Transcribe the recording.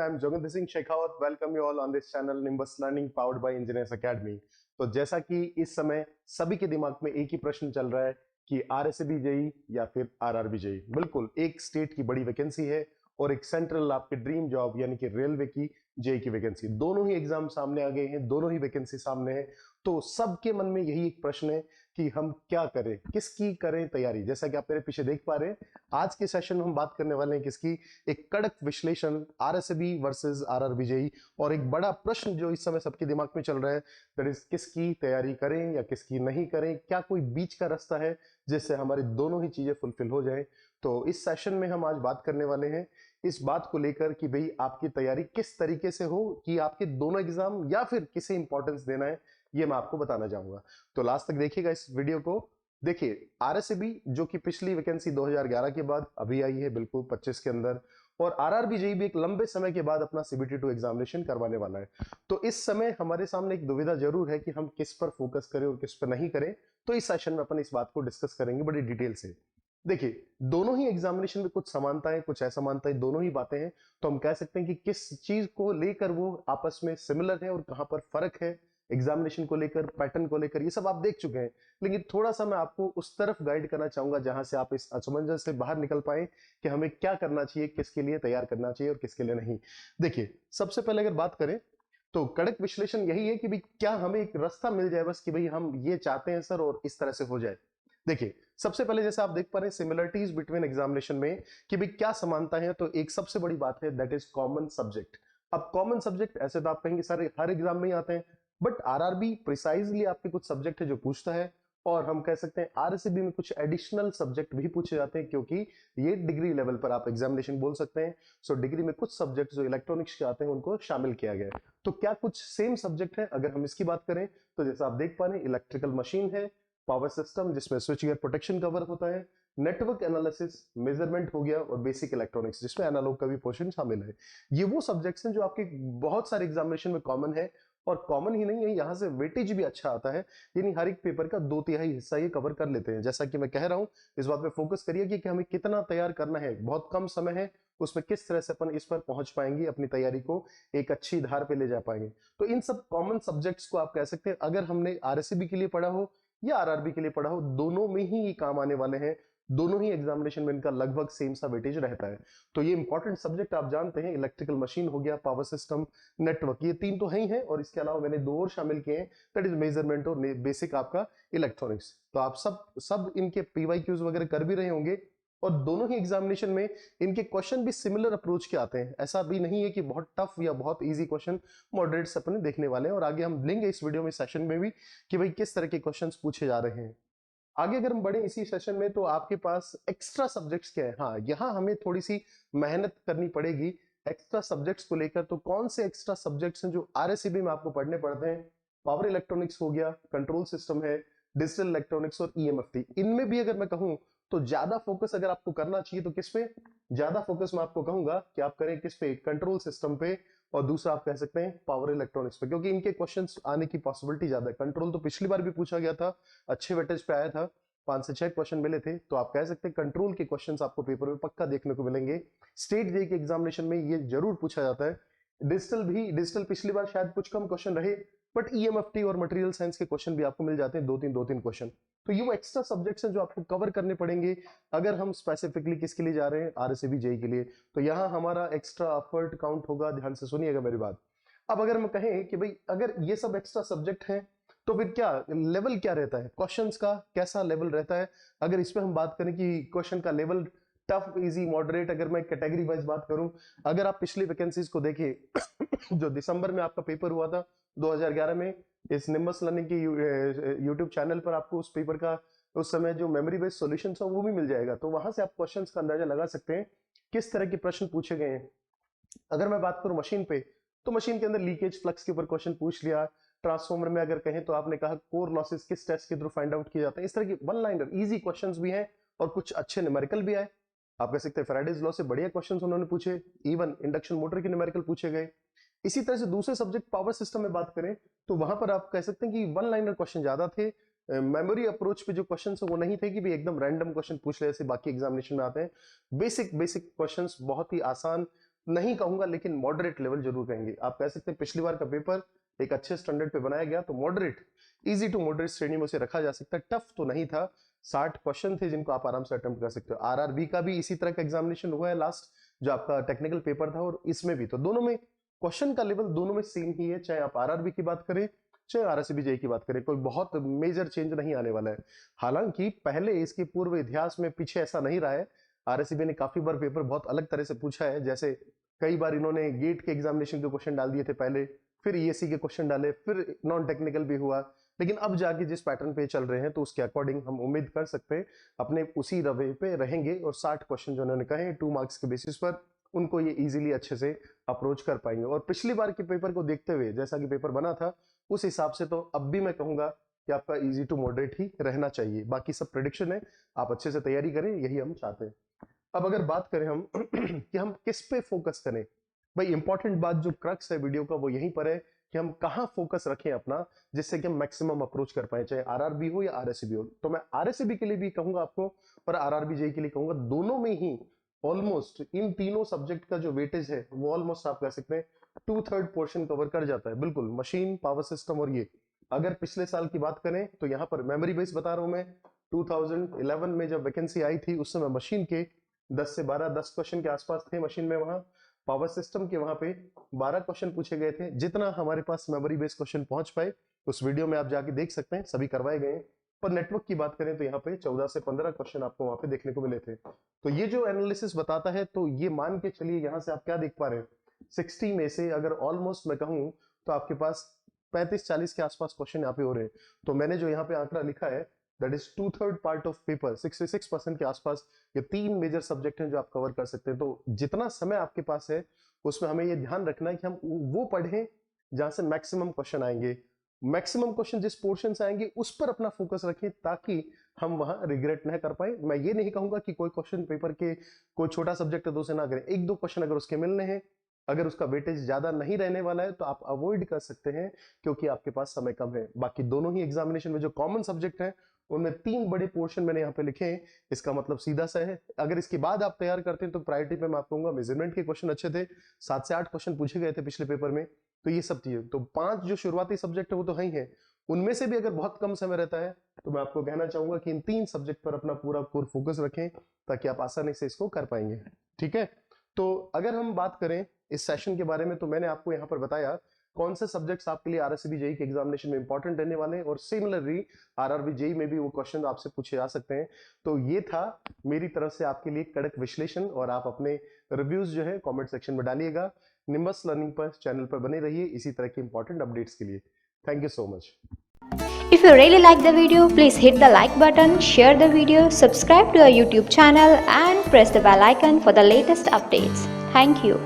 I am Jogendra Singh Shekhawat. Welcome you all on this channel Nimbus Learning powered by Engineers Academy. तो जैसा कि इस समय सभी के दिमाग में एक ही प्रश्न चल रहा है कि आरएसबी जेई या फिर आरआरबी जेई। बिल्कुल, एक स्टेट की बड़ी वैकेंसी है और एक सेंट्रल आपके ड्रीम जॉब यानी कि रेलवे की जेई की वैकेंसी। दोनों ही एग्जाम सामने आ गए हैं, दोनों ही वैकेंसी सामने है। तो सबके मन में यही एक प्रश्न है कि हम क्या करें, किसकी करें तैयारी। जैसा कि आप मेरे पीछे देख पा रहे हैं, आज के सेशन में हम बात करने वाले हैं किसकी, एक कड़क विश्लेषण आरएसबी वर्सेस आरआरबी जेई। और एक बड़ा प्रश्न जो इस समय सबके दिमाग में चल रहा है, दैट इज किसकी तैयारी करें या किसकी नहीं करें, क्या कोई बीच का रास्ता है जिससे हमारी दोनों ही चीजें फुलफिल हो जाए। तो इस सेशन में हम आज बात करने वाले हैं इस बात को लेकर कि भाई आपकी तैयारी किस तरीके से हो, कि आपके दोनों एग्जाम या फिर किसे इंपॉर्टेंस देना है, ये मैं आपको बताना चाहूंगा। तो लास्ट तक देखिएगा इस वीडियो को। देखिए, आरएसबी जो कि पिछली वैकेंसी 2011 के बाद अभी आई है, बिल्कुल 25 के अंदर, और आरआरबी जेई भी एक लंबे समय के बाद अपना सीबीटी 2 एग्जामिनेशन करवाने वाला है। तो इस समय हमारे सामने एक दुविधा जरूर है कि हम किस पर फोकस करें और किस पर नहीं करें। तो इस सेशन में अपन इस बात को डिस्कस करेंगे बड़ी डिटेल से। देखिए, दोनों ही एग्जामिनेशन में कुछ समानताएं कुछ असमानताएं दोनों ही बातें हैं। तो हम कह सकते हैं कि किस चीज को लेकर वो आपस में सिमिलर है और कहां पर फर्क है। एग्जामिनेशन को लेकर, पैटर्न को लेकर, ये सब आप देख चुके हैं, लेकिन थोड़ा सा मैं आपको उस तरफ गाइड करना चाहूंगा जहां से आप इस असमंजस से बाहर निकल पाए कि हमें क्या करना चाहिए, किसके लिए तैयार करना चाहिए और किसके लिए नहीं। देखिए, सबसे पहले अगर बात करें तो कड़क विश्लेषण यही है कि भाई क्या हमें एक रास्ता मिल जाए बस कि भाई हम ये चाहते हैं सर और इस तरह से हो जाए। देखिए, सबसे पहले जैसे आप देख पा रहे हैं सिमिलरिटीज बिटवीन एग्जामिनेशन में कि भाई क्या समानता है, तो एक सबसे बड़ी बात है दैट इज कॉमन सब्जेक्ट। अब कॉमन सब्जेक्ट ऐसे तो आप कहेंगे सर हर एग्जाम में ही आते हैं, बट आरआरबी प्रिसाइजली आपके कुछ सब्जेक्ट है जो पूछता है, और हम कह सकते हैं आरएसबी में कुछ एडिशनल सब्जेक्ट भी पूछे जाते हैं, क्योंकि ये डिग्री लेवल पर आप एग्जामिनेशन बोल सकते हैं। सो डिग्री में कुछ सब्जेक्ट जो इलेक्ट्रॉनिक्स के आते हैं उनको शामिल किया गया है। तो क्या कुछ सेम सब्जेक्ट है? अगर हम इसकी बात करें तो जैसा आप देख पा रहे हैं, इलेक्ट्रिकल मशीन है, पावर सिस्टम जिसमें स्विच गियर प्रोटेक्शन कवर होता है, नेटवर्क एनालिसिस, मेजरमेंट हो गया, और बेसिक इलेक्ट्रॉनिक्स जिसमें एनालॉग का भी पोर्शन शामिल है। ये वो सब्जेक्ट्स हैं जो आपके बहुत सारे एग्जामिनेशन में कॉमन है, और कॉमन ही नहीं है, यहाँ से वेटेज भी अच्छा आता है, यानी हर एक पेपर का 2/3 हिस्सा ये कवर कर लेते हैं। जैसा कि मैं कह रहा हूँ, इस बात पे फोकस करिए कि हमें कितना तैयार करना है, बहुत कम समय है, उसमें किस तरह से अपन इस पर पहुंच पाएंगे, अपनी तैयारी को एक अच्छी धार पे ले जा पाएंगे। तो इन सब कॉमन सब्जेक्ट्स को आप कह सकते हैं, अगर हमने आरएसबी के लिए पढ़ा हो या आरआरबी के लिए पढ़ा हो, दोनों में ही ये काम आने वाले हैं। दोनों ही एग्जामिनेशन में इनका लगभग सेम सा वेटेज रहता है। तो ये इंपॉर्टेंट सब्जेक्ट आप जानते हैं, इलेक्ट्रिकल मशीन हो गया, पावर सिस्टम, नेटवर्क, ये तीन तो है ही है, और इसके अलावा मैंने दो और शामिल किए हैं, दैट इज मेजरमेंट और बेसिक आपका इलेक्ट्रॉनिक्स। तो आप सब सब इनके पीवाईक्यूज वगैरह कर भी रहे होंगे, और दोनों ही एग्जामिनेशन में इनके क्वेश्चन भी सिमिलर अप्रोच के आते हैं। ऐसा भी नहीं है कि बहुत टफ या बहुत इजी क्वेश्चन, मॉडरेट से अपने देखने वाले हैं, और आगे हम लेंगे इस वीडियो में सेशन में भी कि भाई किस तरह के क्वेश्चंस पूछे जा रहे हैं। आगे अगर हम बढ़े इसी सेशन में, तो आपके पास एक्स्ट्रा सब्जेक्ट्स क्या है। हाँ, यहाँ हमें थोड़ी सी मेहनत करनी पड़ेगी एक्स्ट्रा सब्जेक्ट्स को लेकर। तो कौन से एक्स्ट्रा सब्जेक्ट्स हैं जो आरएसबी में आपको पढ़ने पड़ते हैं? पावर इलेक्ट्रॉनिक्स हो गया, कंट्रोल सिस्टम है, डिजिटल इलेक्ट्रॉनिक्स और ईएमएफटी। इनमें भी अगर मैं कहूं तो ज्यादा फोकस अगर आपको करना चाहिए तो किस पे ज्यादा फोकस मैं आपको कहूंगा कि आप करें किस पे, कंट्रोल सिस्टम पे, और दूसरा आप कह सकते हैं पावर इलेक्ट्रॉनिक्स पे, क्योंकि इनके क्वेश्चंस आने की पॉसिबिलिटी ज्यादा है। कंट्रोल तो पिछली बार भी पूछा गया था, अच्छे वेटेज पे आया था, 5 से 6 क्वेश्चन मिले थे। तो आप कह सकते हैं कंट्रोल के क्वेश्चंस आपको पेपर में पक्का देखने को मिलेंगे। स्टेट जेईई के एग्जामिनेशन में ये जरूर पूछा जाता है। डिजिटल पिछली बार शायद कुछ कम क्वेश्चन रहे, बट ईएमएफटी और मटेरियल साइंस के क्वेश्चन भी आपको मिल जाते हैं, दो तीन क्वेश्चन। तो ये वो एक्स्ट्रा सब्जेक्ट्स हैं जो आपको कवर करने पड़ेंगे अगर हम स्पेसिफिकली किसके लिए जा रहे हैं, आरएसबी जेईई के लिए। तो यहाँ हमारा एक्स्ट्रा एफर्ट काउंट होगा, ध्यान से सुनिएगा मेरी बात। अब अगर हम कहें कि भाई अगर ये सब एक्स्ट्रा सब्जेक्ट हैं, तो फिर क्या लेवल क्या रहता है, क्वेश्चंस का कैसा लेवल रहता है? अगर इसमें हम बात करें कि क्वेश्चन का लेवल टफ, इजी, मॉडरेट, अगर मैं कैटेगरी वाइज बात करूं, अगर आप पिछली वैकेंसीज को देखें जो दिसंबर में आपका पेपर हुआ था 2011 में, इस निम्बस लर्निंग की यूट्यूब चैनल पर आपको उस पेपर का उस समय जो मेमोरी बेस्ड सॉल्यूशन था वो भी मिल जाएगा। तो वहां से आप क्वेश्चंस का अंदाजा लगा सकते हैं किस तरह के प्रश्न पूछे गए हैं। अगर मैं बात करूं मशीन पे, तो मशीन के अंदर लीकेज फ्लक्स के ऊपर क्वेश्चन पूछ लिया। ट्रांसफॉर्मर में अगर कहें तो आपने कहा कोर लॉसेस किस टेस्ट के थ्रू फाइंड आउट किए जाते हैं। इस तरह की वन लाइनर इजी क्वेश्चंस भी हैं, और कुछ अच्छे न्यूमेरिकल भी आए। आप कह सकते हैं फैराडेज लॉ से बढ़िया क्वेश्चंस उन्होंने पूछे, इवन इंडक्शन मोटर के न्यूमेरिकल पूछे गए। इसी तरह से दूसरे सब्जेक्ट पावर सिस्टम में बात करें, तो वहां पर आप कह सकते हैं कि वन लाइनर क्वेश्चन ज्यादा थे। मेमोरी अप्रोच पे जो क्वेश्चन है वो नहीं थे कि भी एकदम रैंडम क्वेश्चन पूछ ले जैसे बाकी एग्जामिनेशन में आते हैं। बेसिक बेसिक क्वेश्चंस बहुत ही आसान नहीं कहूंगा, लेकिन मॉडरेट लेवल जरूर कहेंगे। आप कह सकते हैं पिछली बार का पेपर एक अच्छे स्टैंडर्ड पे बनाया गया, तो मॉडरेट, इजी टू मॉडरेट श्रेणी में उसे रखा जा सकता है। टफ तो नहीं था, 60 क्वेश्चन थे जिनको आप आराम से अटेम्प्ट कर सकते हो। आरआरबी का भी इसी तरह का एग्जामिनेशन हुआ है लास्ट, जो आपका टेक्निकल पेपर था, और इसमें भी। तो दोनों में क्वेश्चन का लेवल दोनों में सेम ही है, चाहे आप आरआरबी की बात करें चाहे आरआरसीबी जेईई की बात करें, कोई बहुत मेजर चेंज नहीं आने वाला है। हालांकि पहले इसके पूर्व इतिहास में पीछे ऐसा नहीं रहा है, आरआरसीबी ने काफी बार पेपर बहुत अलग तरह से पूछा है। जैसे कई बार इन्होंने गेट के एग्जामिनेशन के क्वेश्चन डाल दिए थे पहले, फिर ईएससी के क्वेश्चन डाले, फिर नॉन टेक्निकल भी हुआ। लेकिन अब जाके जिस पैटर्न पे चल रहे हैं, तो उसके अकॉर्डिंग हम उम्मीद कर सकते हैं अपने उसी रवे पे रहेंगे, और 60 क्वेश्चन जो उन्होंने कहे 2 मार्क्स के बेसिस पर, उनको ये इजीली अच्छे से अप्रोच कर पाएंगे। और पिछली बार के पेपर को देखते हुए जैसा कि पेपर बना था, उस हिसाब से तो अब भी मैं कहूंगा कि आपका इजी टू मॉडरेट ही रहना चाहिए। बाकी सब प्रेडिक्शन है, आप अच्छे से तैयारी करें, यही हम चाहते हैं। अब अगर बात करें हम कि हम किस पे फोकस करें, भाई इंपॉर्टेंट बात जो क्रक्स है वीडियो का वो यहीं पर है कि हम कहाँ फोकस रखें अपना, जिससे कि हम मैक्सिमम अप्रोच कर पाए, चाहे आरआरबी हो या आरएसबी हो। तो मैं आरएसबी के लिए भी कहूंगा आपको, और आरआरबी जेईई के लिए कहूंगा, दोनों में ही ऑलमोस्ट इन तीनों सब्जेक्ट का जो वेटेज है वो ऑलमोस्ट आप कह सकते हैं 2/3 पोर्शन कवर कर जाता है। बिल्कुल मशीन, पावर सिस्टम और ये। अगर पिछले साल की बात करें तो यहाँ पर मेमोरी बेस बता रहा हूं मैं, 2011 में जब वैकेंसी आई थी उस समय मशीन के 10 से 12 10 क्वेश्चन के आसपास थे मशीन में। वहां पावर सिस्टम के वहां पे 12 क्वेश्चन पूछे गए थे। जितना हमारे पास मेमोरी बेस क्वेश्चन पहुंच पाए उस वीडियो में आप जाके देख सकते हैं, सभी करवाए गए हैं। पर नेटवर्क की बात करें तो यहाँ पे 14 से 15 क्वेश्चन आपको वहां पे देखने को मिले थे। तो ये जो एनालिसिस बताता है, तो ये मान के चलिए यहाँ से आप क्या देख पा रहे हैं, 60 में से अगर ऑलमोस्ट मैं कहूँ तो आपके पास 35-40 के आसपास क्वेश्चन यहाँ पे हो रहे हैं। तो मैंने जो यहाँ पे आंकड़ा लिखा है, that is 2/3 part of paper, 66% के आसपास ये 3 मेजर सब्जेक्ट हैं जो आप कवर कर सकते हैं। तो जितना समय आपके पास है उसमें हमें ये ध्यान रखना है कि हम वो पढ़ें जहां से मैक्सिमम क्वेश्चन आएंगे। मैक्सिमम क्वेश्चन जिस पोर्शन से आएंगे उस पर अपना फोकस रखें, ताकि हम वहां रिग्रेट न कर पाए। मैं ये नहीं कहूंगा कि कोई क्वेश्चन पेपर के कोई छोटा सब्जेक्ट है तो उसे ना करें, 1-2 क्वेश्चन अगर उसके मिलने हैं, अगर उसका वेटेज ज्यादा नहीं रहने वाला है तो आप अवॉइड कर सकते हैं, क्योंकि आपके पास समय कम है। बाकी दोनों ही एग्जामिनेशन में जो कॉमन सब्जेक्ट है उनमें 3 बड़े पोर्शन मैंने यहाँ पे लिखे हैं। इसका मतलब सीधा सा है, अगर इसके बाद आप तैयार करते हैं तो प्रायोरिटी पे मैं आपको कहूंगा मेजरमेंट के क्वेश्चन अच्छे थे, 7 से 8 क्वेश्चन पूछे गए थे पिछले पेपर में। तो ये सब चीजें, तो 5 जो शुरुआती सब्जेक्ट है वो तो है ही है, उनमें से भी अगर बहुत कम समय रहता है तो मैं आपको कहना चाहूंगा कि इन 3 सब्जेक्ट पर अपना पूरा कोर फोकस रखें, ताकि आप आसानी से इसको कर पाएंगे। ठीक है, तो अगर हम बात करें इस सेशन के बारे में, तो मैंने आपको यहाँ पर बताया कौन से सब्जेक्ट्स आपके लिए आरआरसीबी जेईई के एग्जामिनेशन में इंपॉर्टेंट रहने वाले हैं, और सिमिलरली आरआरबी जेईई में भी वो क्वेश्चन आपसे पूछे जा सकते हैं। तो ये था मेरी तरफ से आपके लिए कड़क विश्लेषण, और आप अपने रिव्यूज जो है कमेंट सेक्शन में डालिएगा। निम्बस लर्निंग पर चैनल पर बने रहिए इसी तरह के इंपॉर्टेंट अपडेट्स के लिए। Thank you so much. If you really like the video, please hit the like button, share the video, subscribe to our YouTube channel and press the bell icon for the latest updates. Thank you.